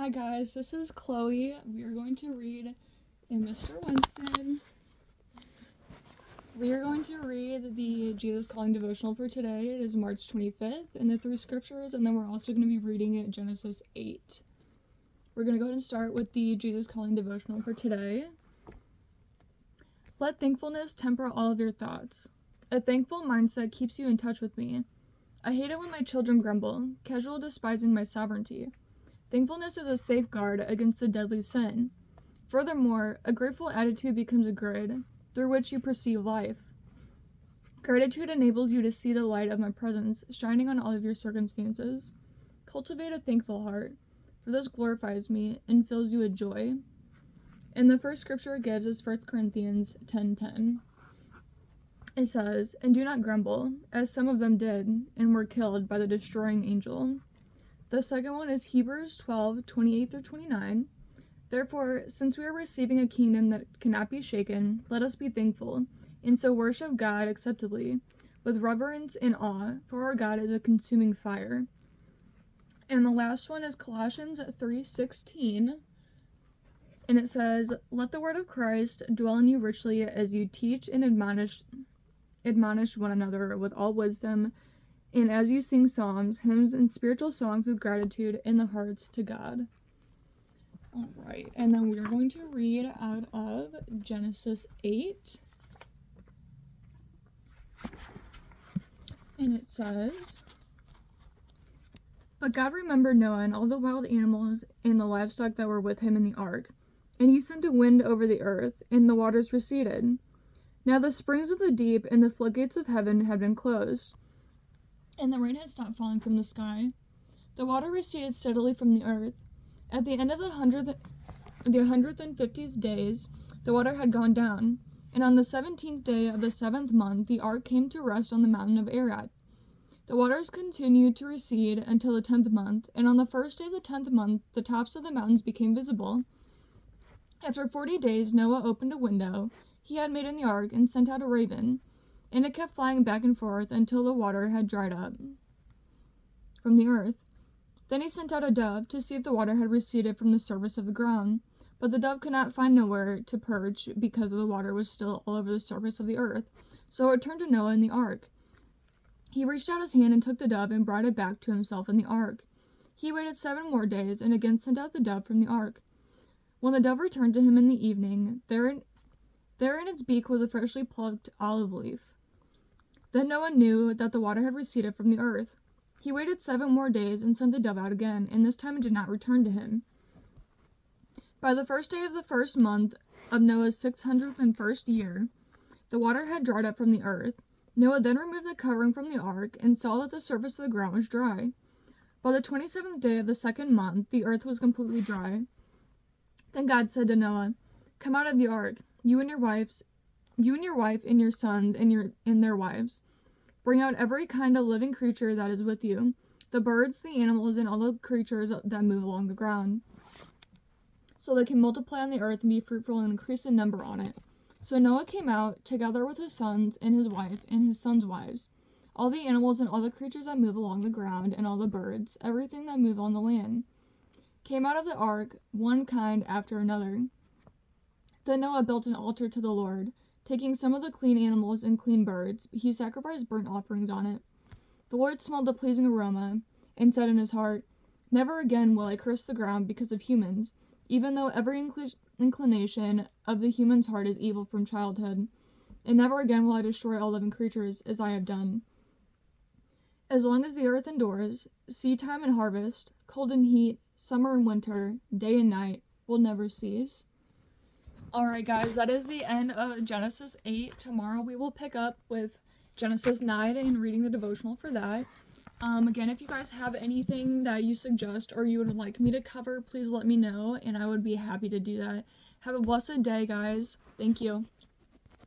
Hi guys, this is Chloe. We are going to read in Mr. Winston. We are going to read the Jesus Calling devotional for today. It is March 25th in the three scriptures, and then we're also going to be reading it Genesis 8. We're going to go ahead and start with the Jesus Calling devotional for today. Let thankfulness temper all of your thoughts. A thankful mindset keeps you in touch with me. I hate it when my children grumble, casual despising my sovereignty. Thankfulness is a safeguard against the deadly sin. Furthermore, a grateful attitude becomes a grid through which you perceive life. Gratitude enables you to see the light of my presence shining on all of your circumstances. Cultivate a thankful heart, for this glorifies me and fills you with joy. And the first scripture it gives is 1 Corinthians 10:10. It says, "And do not grumble, as some of them did, and were killed by the destroying angel." The second one is Hebrews 12:28-29. Therefore, since we are receiving a kingdom that cannot be shaken, let us be thankful, and so worship God acceptably, with reverence and awe, for our God is a consuming fire. And the last one is Colossians 3:16. And it says, "Let the word of Christ dwell in you richly as you teach and admonish one another with all wisdom, and as you sing psalms, hymns, and spiritual songs with gratitude in the hearts to God." Alright, and then we're going to read out of Genesis 8. And it says, "But God remembered Noah and all the wild animals and the livestock that were with him in the ark. And he sent a wind over the earth, and the waters receded. Now the springs of the deep and the floodgates of heaven had been closed, and the rain had stopped falling from the sky. The water receded steadily from the earth. At the end of the 150th days, the water had gone down, and on the 17th day of the 7th month, the ark came to rest on the mountain of Ararat. The waters continued to recede until the 10th month, and on the first day of the 10th month, the tops of the mountains became visible. After 40 days, Noah opened a window he had made in the ark and sent out a raven, and it kept flying back and forth until the water had dried up from the earth. Then he sent out a dove to see if the water had receded from the surface of the ground, but the dove could not find nowhere to perch because the water was still all over the surface of the earth, so it returned to Noah in the ark. He reached out his hand and took the dove and brought it back to himself in the ark. He waited 7 more days and again sent out the dove from the ark. When the dove returned to him in the evening, there in its beak was a freshly plucked olive leaf. Then Noah knew that the water had receded from the earth. He waited 7 more days and sent the dove out again, and this time it did not return to him. By the first day of the 1st month of Noah's 601st year, the water had dried up from the earth. Noah then removed the covering from the ark and saw that the surface of the ground was dry. By the 27th day of the 2nd month, the earth was completely dry. Then God said to Noah, "Come out of the ark, you and your wife and your sons and their wives. Bring out every kind of living creature that is with you, the birds, the animals, and all the creatures that move along the ground, so they can multiply on the earth and be fruitful and increase in number on it." So Noah came out, together with his sons and his wife and his sons' wives, all the animals and all the creatures that move along the ground, and all the birds, everything that move on the land, came out of the ark, one kind after another. Then Noah built an altar to the Lord. Taking some of the clean animals and clean birds, he sacrificed burnt offerings on it. The Lord smelled the pleasing aroma and said in his heart, "Never again will I curse the ground because of humans, even though every inclination of the human's heart is evil from childhood. And never again will I destroy all living creatures as I have done. As long as the earth endures, seed time and harvest, cold and heat, summer and winter, day and night will never cease." Alright guys, that is the end of Genesis 8. Tomorrow we will pick up with Genesis 9 and reading the devotional for that. Again, if you guys have anything that you suggest or you would like me to cover, please let me know and I would be happy to do that. Have a blessed day, guys. Thank you.